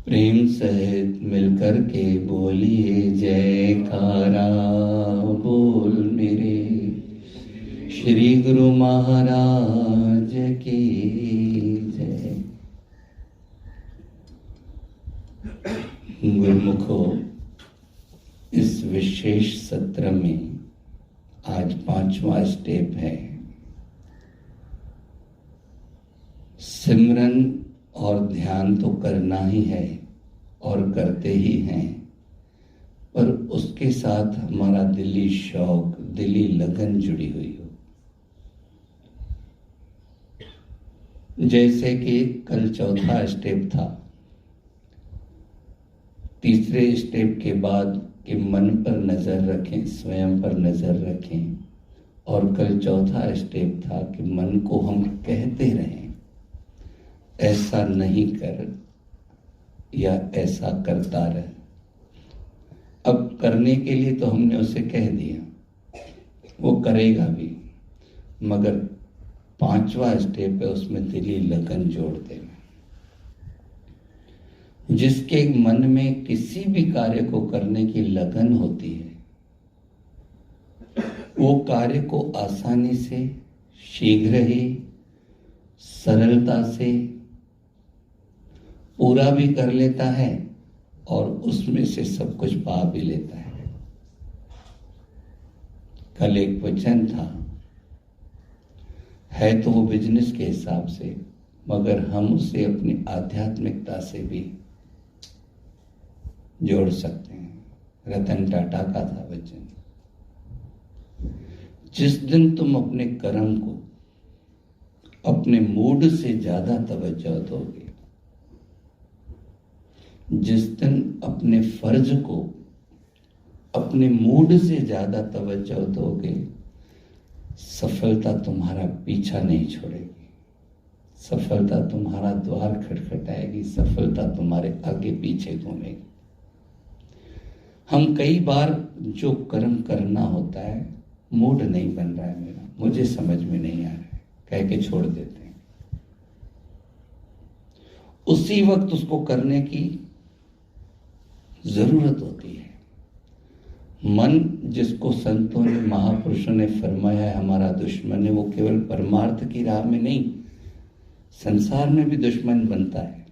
प्रेम सहित मिलकर के बोलिए जयकारा। बोल मेरे श्री गुरु महाराज की जय। गुरुमुखो, इस विशेष सत्र में आज 5वां स्टेप है। सिमरन और ध्यान तो करना ही है और करते ही हैं, पर उसके साथ हमारा दिली शौक, दिली लगन जुड़ी हुई हो। जैसे कि कल चौथा स्टेप था, तीसरे स्टेप के बाद कि मन पर नजर रखें, स्वयं पर नजर रखें, और कल चौथा स्टेप था कि मन को हम कहते रहें ऐसा नहीं कर या ऐसा करता रहे। अब करने के लिए तो हमने उसे कह दिया, वो करेगा भी, मगर 5वां स्टेप है, उसमें दिली लगन जोड़ देना। जिसके मन में किसी भी कार्य को करने की लगन होती है, वो कार्य को आसानी से, शीघ्र ही, सरलता से पूरा भी कर लेता है और उसमें से सब कुछ पा भी लेता है। कल एक वचन था, है तो वो बिजनेस के हिसाब से, मगर हम उसे अपनी आध्यात्मिकता से भी जोड़ सकते हैं। रतन टाटा का था वचन, जिस दिन तुम अपने कर्म को अपने मूड से ज्यादा तवज्जो दोगे, जिस दिन अपने फर्ज को अपने मूड से ज्यादा तवज्जो दोगे, सफलता तुम्हारा पीछा नहीं छोड़ेगी, सफलता तुम्हारा द्वार खटखटाएगी, सफलता तुम्हारे आगे पीछे घूमेगी। हम कई बार जो कर्म करना होता है, मूड नहीं बन रहा है मेरा, मुझे समझ में नहीं आ रहा है, कह के छोड़ देते हैं। उसी वक्त उसको करने की जरूरत होती है। मन, जिसको संतों ने, महापुरुषों ने फरमाया है हमारा दुश्मन है, वो केवल परमार्थ की राह में नहीं, संसार में भी दुश्मन बनता है।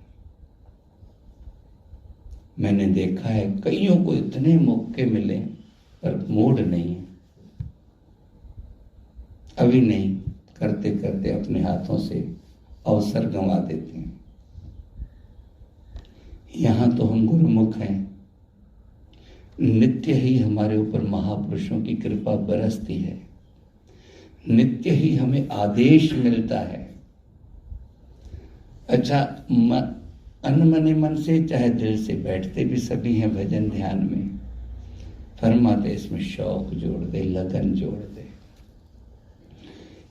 मैंने देखा है कईयों को इतने मौके मिले पर मूड नहीं है, अभी नहीं, करते करते अपने हाथों से अवसर गंवा देते हैं। यहां तो हम गुरुमुख हैं, नित्य ही हमारे ऊपर महापुरुषों की कृपा बरसती है, नित्य ही हमें आदेश मिलता है। अच्छा, अनमने मन से चाहे दिल से बैठते भी सभी हैं भजन ध्यान में, फरमाते इसमें शौक जोड़ दे, लगन जोड़ दे।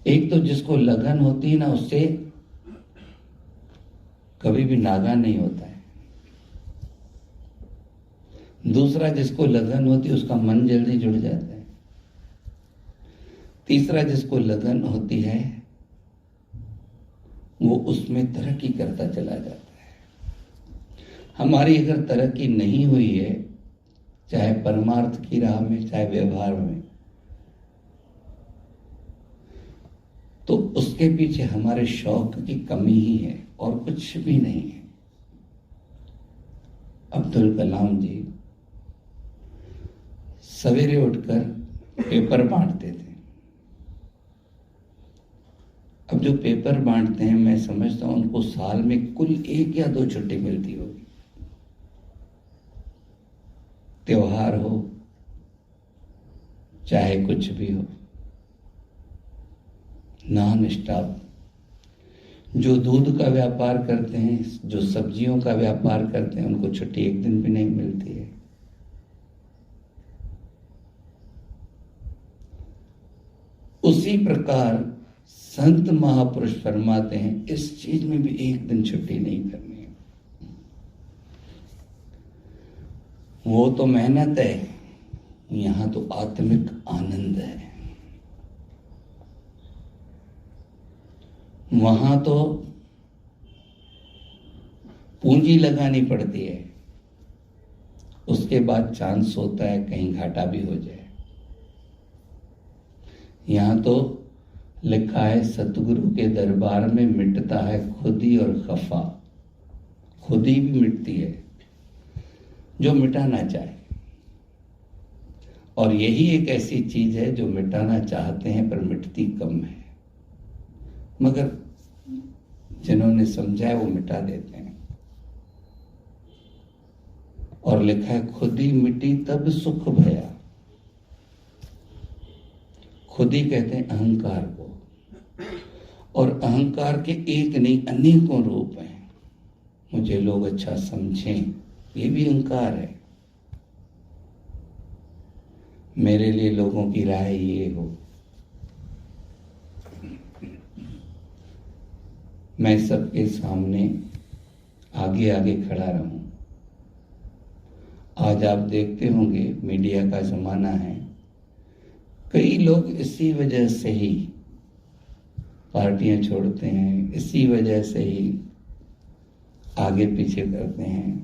एक तो जिसको लगन होती है ना, उससे कभी भी नागा नहीं होता है। दूसरा, जिसको लगन होती है उसका मन जल्दी जुड़ जाता है। तीसरा, जिसको लगन होती है वो उसमें तरक्की करता चला जाता है। हमारी अगर तरक्की नहीं हुई है, चाहे परमार्थ की राह में, चाहे व्यवहार में, तो उसके पीछे हमारे शौक की कमी ही है और कुछ भी नहीं है। अब्दुल कलाम जी सवेरे उठकर पेपर बांटते थे। अब जो पेपर बांटते हैं, मैं समझता हूं उनको साल में कुल 1 या 2 छुट्टी मिलती होगी। त्योहार हो चाहे कुछ भी हो, नॉन स्टॉप। जो दूध का व्यापार करते हैं, जो सब्जियों का व्यापार करते हैं, उनको छुट्टी 1 दिन भी नहीं मिलती है। उसी प्रकार संत महापुरुष फरमाते हैं, इस चीज में भी 1 दिन छुट्टी नहीं करनी है। वो तो मेहनत है, यहां तो आत्मिक आनंद है। वहां तो पूंजी लगानी पड़ती है, उसके बाद चांस होता है कहीं घाटा भी हो जाए। यहां तो लिखा है सतगुरु के दरबार में मिटता है खुदी और खफा। खुदी भी मिटती है जो मिटाना चाहे, और यही एक ऐसी चीज है जो मिटाना चाहते हैं पर मिटती कम है, मगर जिन्होंने समझा है वो मिटा देते हैं। और लिखा है खुदी मिटी तब सुख भया। खुदी कहते हैं अहंकार को, और अहंकार के एक नहीं अनेकों रूप हैं। मुझे लोग अच्छा समझें, ये भी अहंकार है। मेरे लिए लोगों की राय ये हो, मैं सबके सामने आगे आगे खड़ा रहूं। आज आप देखते होंगे मीडिया का जमाना है, कई लोग इसी वजह से ही पार्टियां छोड़ते हैं, इसी वजह से ही आगे पीछे करते हैं।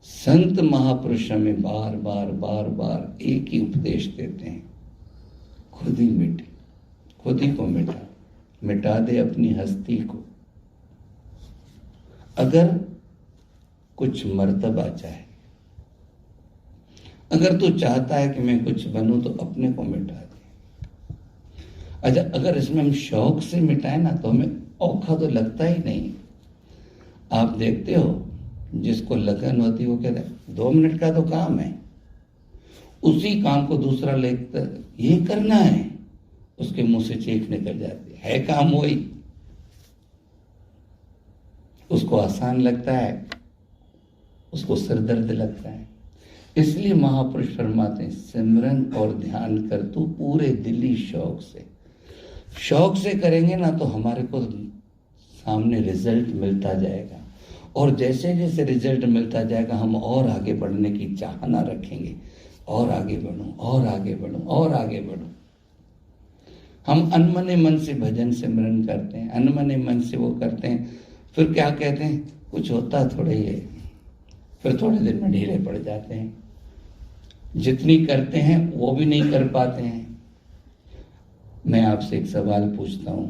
संत महापुरुष में बार बार बार बार एक ही उपदेश देते हैं, खुद ही मिटे, खुद ही को मिटा दे अपनी हस्ती को। अगर कुछ मर्तबा चाहे, अगर तू चाहता है कि मैं कुछ बनूं तो अपने को मिटा दे। अच्छा, अगर इसमें हम शौक से मिटाए ना तो हमें औखा तो लगता ही नहीं। आप देखते हो जिसको लगन होती है वो कहता है 2 मिनट का तो काम है, उसी काम को दूसरा लेकर ये करना है, उसके मुंह से चीख निकल जाती है काम वही, उसको आसान लगता है, उसको सिरदर्द लगता है। इसलिए महापुरुष फरमाते हैं सिमरन और ध्यान कर तू पूरे दिली शौक से। शौक से करेंगे ना तो हमारे को सामने रिजल्ट मिलता जाएगा, और जैसे जैसे रिजल्ट मिलता जाएगा हम और आगे बढ़ने की चाहना रखेंगे, और आगे बढ़ूं और आगे बढ़ूं और आगे बढ़ूं। हम अनमने मन से भजन सिमरन करते हैं, अनमने मन से वो करते हैं, फिर क्या कहते हैं कुछ होता थोड़ा ही है, फिर थोड़े दिन में ढीले पड़ जाते हैं। जितनी करते हैं वो भी नहीं कर पाते हैं। मैं आपसे एक सवाल पूछता हूं,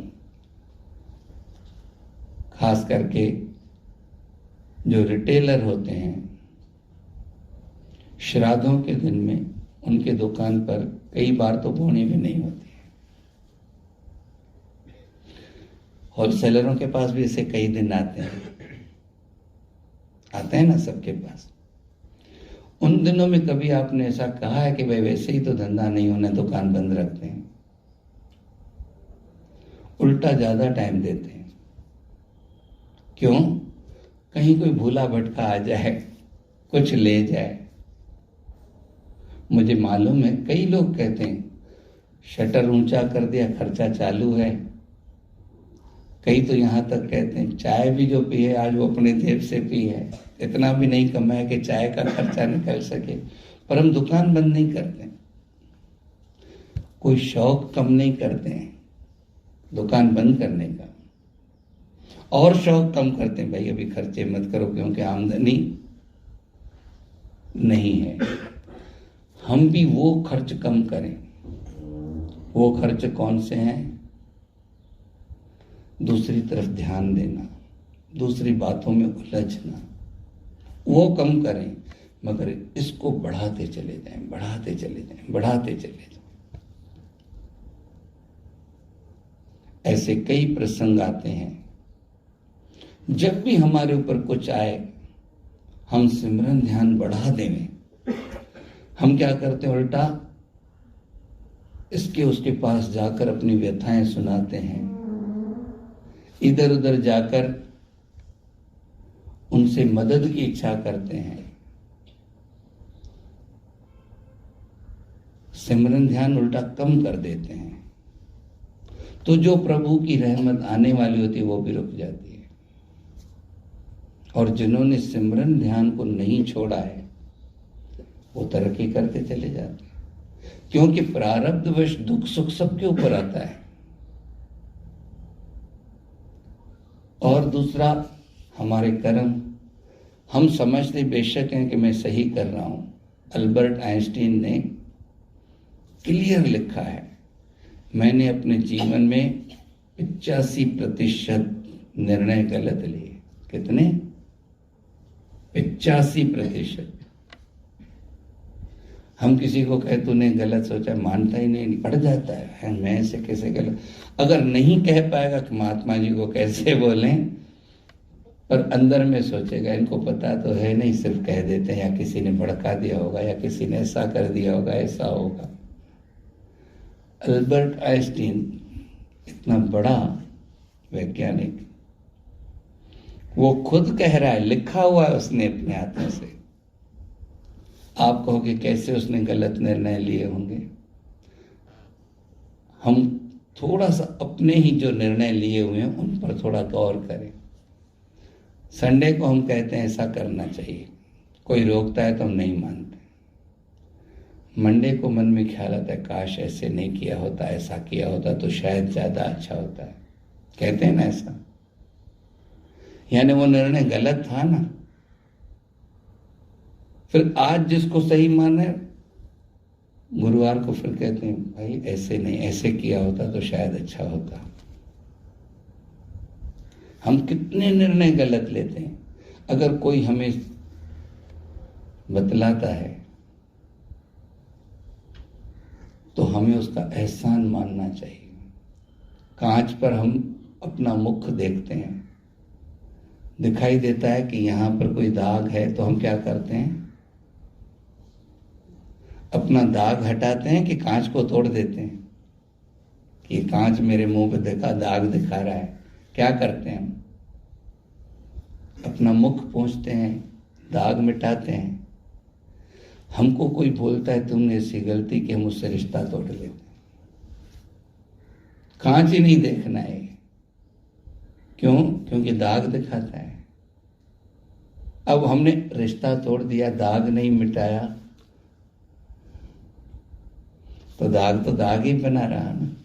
खास करके जो रिटेलर होते हैं, श्राद्धों के दिन में उनके दुकान पर कई बार तो बोनी भी नहीं होती है। होलसेलरों के पास भी ऐसे कई दिन आते हैं ना सबके पास। उन दिनों में कभी आपने ऐसा कहा है कि भाई वैसे ही तो धंधा नहीं होना, दुकान बंद रखते हैं? उल्टा ज्यादा टाइम देते हैं। क्यों? कहीं कोई भूला भटका आ जाए, कुछ ले जाए। मुझे मालूम है कई लोग कहते हैं शटर ऊंचा कर दिया, खर्चा चालू है। कई तो यहां तक कहते हैं चाय भी जो पी है आज वो अपने जेब से पी है, इतना भी नहीं कमाया कि चाय का खर्चा निकल सके, पर हम दुकान बंद नहीं करते, कोई शौक कम नहीं करते हैं दुकान बंद करने का, और शौक कम करते हैं, भाई अभी खर्चे मत करो क्योंकि आमदनी नहीं है। हम भी वो खर्च कम करें। वो खर्च कौन से हैं? दूसरी तरफ ध्यान देना, दूसरी बातों में उलझना, वो कम करें, मगर इसको बढ़ाते चले जाएं, बढ़ाते चले जाएं, बढ़ाते चले जाएं। ऐसे कई प्रसंग आते हैं, जब भी हमारे ऊपर कुछ आए हम सिमरन ध्यान बढ़ा दें, हम क्या करते हैं उल्टा इसके उसके पास जाकर अपनी व्यथाएं सुनाते हैं, इधर उधर जाकर उनसे मदद की इच्छा करते हैं। सिमरन ध्यान उल्टा कम कर देते हैं, तो जो प्रभु की रहमत आने वाली होती है वो भी रुक जाती है। और जिन्होंने सिमरन ध्यान को नहीं छोड़ा है वो तरक्की करते चले जाते हैं, क्योंकि प्रारब्धवश दुख सुख सबके ऊपर आता है। और दूसरा, हमारे कर्म, हम समझते बेशक हैं कि मैं सही कर रहा हूं। अल्बर्ट आइंस्टीन ने क्लियर लिखा है, मैंने अपने जीवन में 85% निर्णय गलत लिए। कितने? 85%। हम किसी को कहे तूने गलत सोचा, मानता ही नहीं, पड़ जाता है मैं ऐसे कैसे गलत। अगर नहीं कह पाएगा कि महात्मा जी को कैसे बोलें, पर अंदर में सोचेगा इनको पता तो है नहीं, सिर्फ कह देते हैं, या किसी ने भड़का दिया होगा, या किसी ने ऐसा कर दिया होगा, ऐसा होगा। अल्बर्ट आइंस्टीन इतना बड़ा वैज्ञानिक, वो खुद कह रहा है, लिखा हुआ है उसने अपने हाथों से। आप कहोगे कैसे उसने गलत निर्णय लिए होंगे। हम थोड़ा सा अपने ही जो निर्णय लिए हुए हैं उन पर थोड़ा गौर करें। संडे को हम कहते हैं ऐसा करना चाहिए, कोई रोकता है तो हम नहीं मानते। मंडे को मन में ख्याल आता है काश ऐसे नहीं किया होता, ऐसा किया होता तो शायद ज्यादा अच्छा होता है, कहते हैं ना ऐसा। यानी वो निर्णय गलत था ना। फिर आज जिसको सही माने, गुरुवार को फिर कहते हैं भाई ऐसे नहीं, ऐसे किया होता तो शायद अच्छा होता। हम कितने निर्णय गलत लेते हैं। अगर कोई हमें बतलाता है तो हमें उसका एहसान मानना चाहिए। कांच पर हम अपना मुख देखते हैं, दिखाई देता है कि यहां पर कोई दाग है, तो हम क्या करते हैं, अपना दाग हटाते हैं कि कांच को तोड़ देते हैं कि ये कांच मेरे मुंह पे देखा, दाग दिखा रहा है। क्या करते हैं हम, अपना मुख पोंछते हैं, दाग मिटाते हैं। हमको कोई बोलता है तुमने ऐसी गलती कि हम उससे रिश्ता तोड़ लेते हैं। कांच ही नहीं देखना है। क्यों? क्योंकि दाग दिखाता है। अब हमने रिश्ता तोड़ दिया, दाग नहीं मिटाया, तो दाग ही बना रहा ना।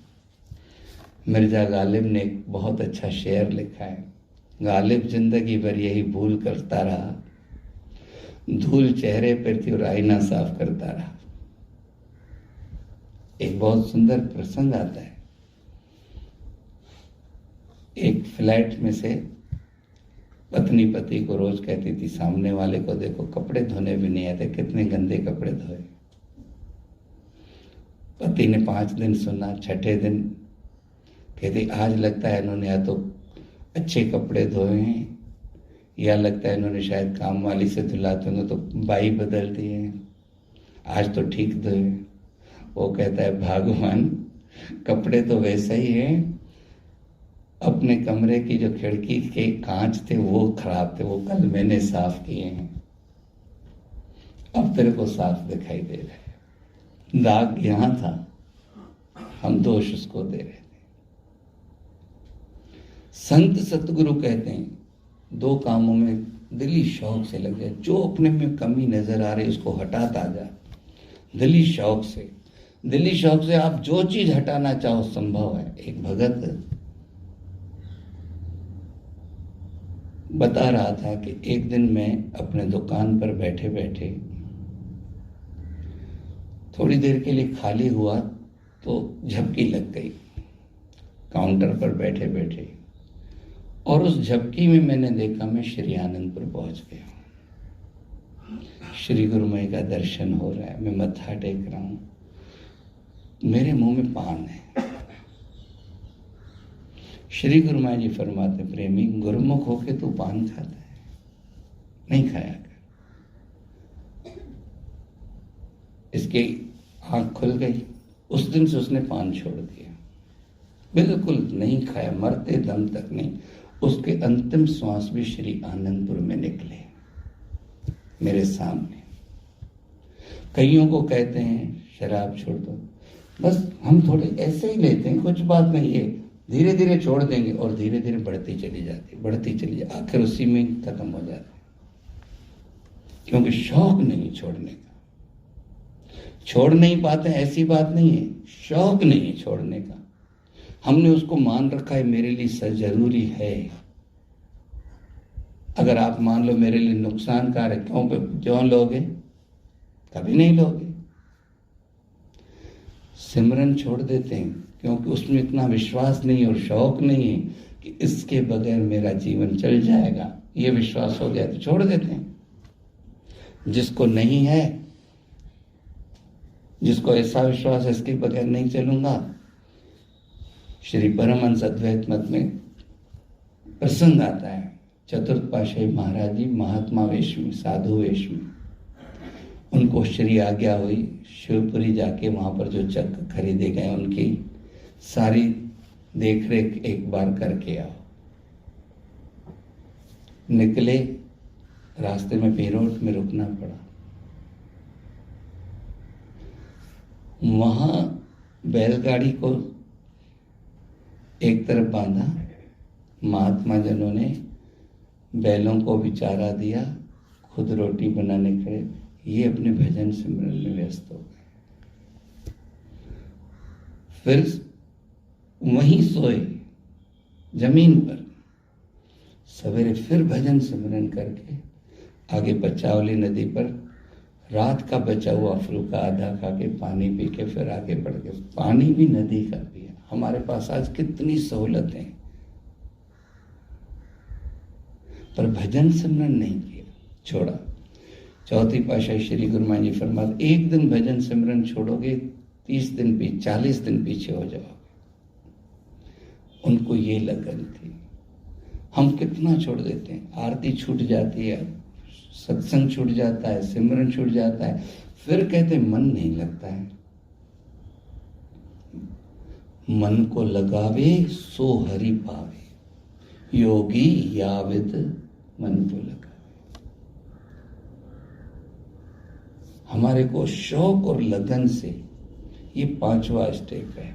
मिर्जा गालिब ने एक बहुत अच्छा शेर लिखा है, गालिब जिंदगी भर यही भूल करता रहा, धूल चेहरे पर थी और आईना साफ करता रहा। एक बहुत सुंदर प्रसंग आता है। एक फ्लैट में से पत्नी पति को रोज कहती थी, सामने वाले को देखो कपड़े धोने भी नहीं आते, कितने गंदे कपड़े धोए। पति ने 5 दिन सुना, छठे दिन कहती आज लगता है इन्होंने या तो अच्छे कपड़े धोए हैं, या लगता है इन्होंने शायद काम वाली से धुलाते होंगे तो बाई बदल दिए हैं, आज तो ठीक धोए। वो कहता है भगवान, कपड़े तो वैसे ही हैं, अपने कमरे की जो खिड़की के कांच थे वो खराब थे, वो कल मैंने साफ किए हैं, अब तेरे को साफ दिखाई दे रहा है। दाग यहां था, हम दोष उसको दे रहे थे। संत सतगुरु कहते हैं 2 कामों में दिली शौक से लग जाए। जो अपने में कमी नजर आ रही उसको हटाता जा, दिली शौक से। दिली शौक से आप जो चीज हटाना चाहो संभव है। एक भगत बता रहा था कि एक दिन मैं अपने दुकान पर बैठे बैठे थोड़ी देर के लिए खाली हुआ तो झपकी लग गई काउंटर पर बैठे बैठे, और उस झपकी में मैंने देखा मैं श्री आनंदपुर पहुंच गया। श्री गुरुमय का दर्शन हो रहा है, मैं मत्था टेक रहा हूं, मेरे मुंह में पान है। श्री गुरुमय जी फरमाते, प्रेमी गुरुमुख होके तू पान खाता है, नहीं खाया कर। इसकी आंख खुल गई। उस दिन से उसने पान छोड़ दिया, बिल्कुल नहीं खाया, मरते दम तक नहीं। उसके अंतिम श्वास भी श्री आनंदपुर में निकले मेरे सामने। कईयों को कहते हैं शराब छोड़ दो, बस हम थोड़े ऐसे ही लेते हैं, कुछ बात नहीं है, धीरे धीरे छोड़ देंगे, और धीरे धीरे बढ़ती चली जाती, बढ़ती चली जाती, आखिर उसी में खत्म हो जाती, क्योंकि शौक नहीं छोड़ने का। छोड़ नहीं पाते ऐसी बात नहीं है, शौक नहीं छोड़ने का। हमने उसको मान रखा है मेरे लिए जरूरी है। अगर आप मान लो मेरे लिए नुकसानकारक क्यों लोगे? कभी नहीं लोगे। सिमरन छोड़ देते हैं क्योंकि उसमें इतना विश्वास नहीं और शौक नहीं है कि इसके बगैर मेरा जीवन चल जाएगा। ये विश्वास हो गया तो छोड़ देते हैं। जिसको नहीं है, जिसको ऐसा विश्वास है इसके बगैर नहीं चलूंगा, श्री परमहंस अद्वैत मत में प्रसंग आता है, चतुर्थ पातशाही महाराज जी महात्मा वेश में, साधु वेश में, उनको श्री आज्ञा हुई शिवपुरी जाके वहां पर जो चक्र खरीदे गए उनकी सारी देखरेख एक बार करके आओ। निकले, रास्ते में पेरोट में रुकना पड़ा। वहां बैलगाड़ी को एक तरफ बांधा, महात्मा जनों ने बैलों को भी चारा दिया, खुद रोटी बनाने खड़े, ये अपने भजन सिमरन में व्यस्त हो गए। फिर वहीं सोए जमीन पर। सवेरे फिर भजन सिमरन करके आगे बचावली नदी पर रात का बचा हुआ फुल्का आधा खा के पानी पी के फिर आगे बढ़ गए। पानी भी नदी का पिया। हमारे पास आज कितनी सहूलतें, पर भजन सिमरन नहीं किया, छोड़ा। चौथी पातशाही श्री गुरु महाराज जी फरमाते, एक दिन भजन सिमरन छोड़ोगे 30 दिन 40 दिन पीछे हो जाओगे। उनको ये लगन थी। हम कितना छोड़ देते हैं, आरती छूट जाती है, सत्संग छूट जाता है, सिमरन छूट जाता है, फिर कहते मन नहीं लगता है। मन को लगावे सो हरि पावे, योगी याविद मन को लगावे। हमारे को शौक और लगन से ये 5वां स्टेप है।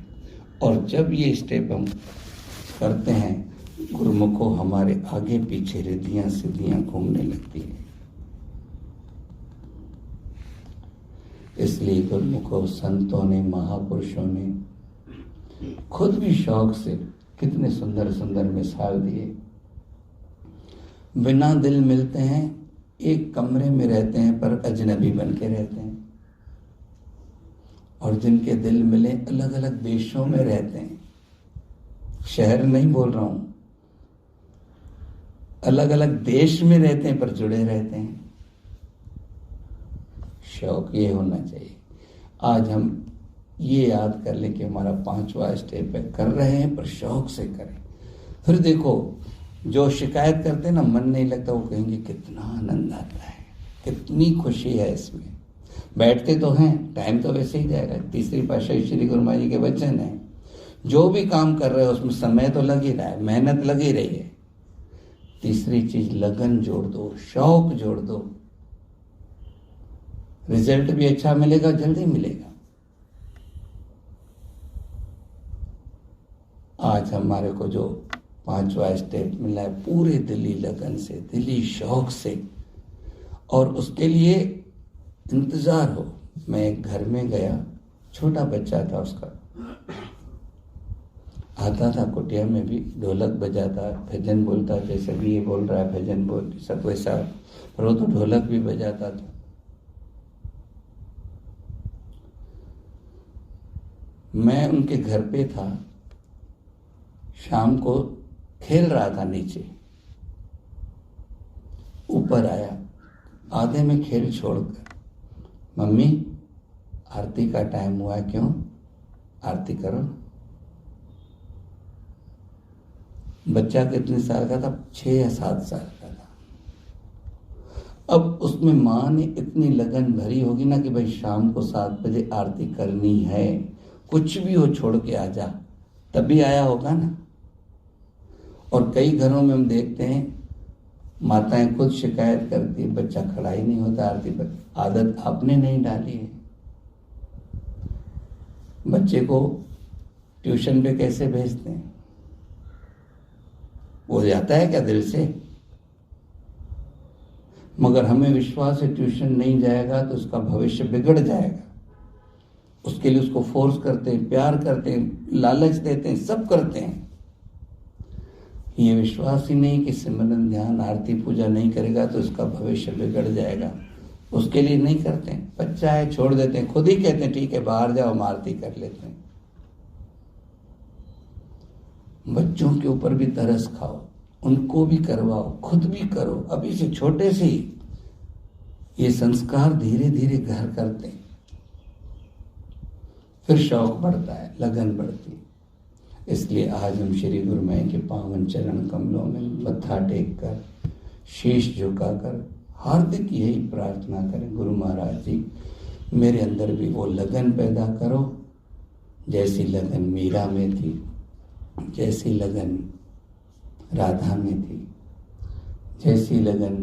और जब ये स्टेप हम करते हैं, गुरुमुखों हमारे आगे पीछे रिद्धियां सिद्धियां घूमने लगती है। इसलिए गुरुमुखों संतों ने, महापुरुषों ने खुद भी शौक से कितने सुंदर सुंदर मिसाल दिए। बिना दिल मिलते हैं, एक कमरे में रहते हैं पर अजनबी बन के रहते हैं। और जिनके दिल मिले अलग अलग देशों में रहते हैं, शहर नहीं बोल रहा हूं, अलग अलग देश में रहते हैं पर जुड़े रहते हैं। शौक ये होना चाहिए। आज हम ये याद कर लें कि हमारा 5वां स्टेप है, कर रहे हैं पर शौक से करें। फिर देखो, जो शिकायत करते हैं ना मन नहीं लगता, वो कहेंगे कितना आनंद आता है, कितनी खुशी है इसमें। बैठते तो हैं, टाइम तो वैसे ही जाएगा। तीसरी पातशाही श्री गुरु महाराज जी के वचन है, जो भी काम कर रहे हो उसमें समय तो लग ही रहा है, मेहनत लगी रही है। तीसरी चीज लगन जोड़ दो, शौक जोड़ दो, रिजल्ट भी अच्छा मिलेगा, जल्दी मिलेगा। आज हमारे को जो 5वां स्टेप मिला है, पूरे दिली लगन से, दिली शौक से, और उसके लिए इंतजार हो। मैं एक घर में गया, छोटा बच्चा था, उसका आता था कुटिया में भी, ढोलक बजाता, भजन बोलता, जैसे भी ये बोल रहा है भजन बोल, सब वैसा, पर वो तो ढोलक भी बजाता था। मैं उनके घर पे था, शाम को खेल रहा था नीचे, ऊपर आया, आधे में खेल छोड़कर, मम्मी आरती का टाइम हुआ है, क्यों आरती करो। बच्चा कितने साल का था? 6 या 7 साल का था। अब उसमें माँ ने इतनी लगन भरी होगी ना कि भाई शाम को 7 बजे आरती करनी है, कुछ भी हो छोड़ के आ जा, तभी आया होगा ना। और कई घरों में हम देखते हैं माताएं खुद शिकायत करती है, बच्चा खड़ा ही नहीं होता आरती पर। आदत आपने नहीं डाली है। बच्चे को ट्यूशन पे कैसे भेजते हैं? वो जाता है क्या दिल से? मगर हमें विश्वास है ट्यूशन नहीं जाएगा तो उसका भविष्य बिगड़ जाएगा। उसके लिए उसको फोर्स करते हैं, प्यार करते हैं, लालच देते हैं, सब करते हैं। ये विश्वास ही नहीं कि सिमरन ध्यान आरती पूजा नहीं करेगा तो उसका भविष्य बिगड़ जाएगा, उसके लिए नहीं करते हैं। बच्चा है छोड़ देते हैं, खुद ही कहते हैं ठीक है बाहर जाओ हम आरती कर लेते हैं। बच्चों के ऊपर भी तरस खाओ, उनको भी करवाओ, खुद भी करो, अभी से छोटे से ही ये संस्कार धीरे धीरे घर करते हैं, फिर शौक बढ़ता है, लगन बढ़ती है। इसलिए आज हम श्री गुरुमय के पावन चरण कमलों में मत्था टेक कर, शीश झुकाकर हार्दिक यही प्रार्थना करें, गुरु महाराज जी मेरे अंदर भी वो लगन पैदा करो जैसी लगन मीरा में थी, जैसी लगन राधा में थी, जैसी लगन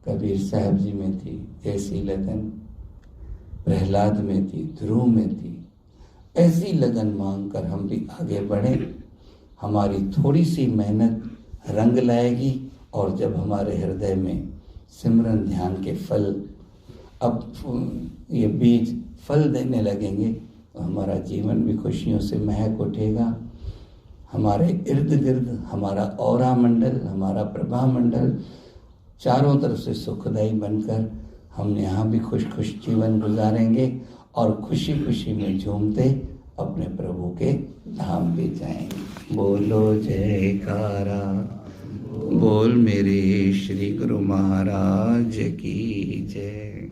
कबीर साहब जी में थी, जैसी लगन प्रहलाद में थी, ध्रुव में थी। ऐसी लगन मांग कर हम भी आगे बढ़ें। हमारी थोड़ी सी मेहनत रंग लाएगी और जब हमारे हृदय में सिमरन ध्यान के फल, अब ये बीज फल देने लगेंगे तो हमारा जीवन भी खुशियों से महक उठेगा। हमारे इर्द गिर्द हमारा औरा मंडल, हमारा प्रभा मंडल चारों तरफ से सुखदायी बनकर हम यहाँ भी खुश खुश जीवन गुजारेंगे और खुशी खुशी में झूमते अपने प्रभु के धाम भी जाएंगे। बोलो जयकारा, बोल मेरे श्री गुरु महाराज की जय।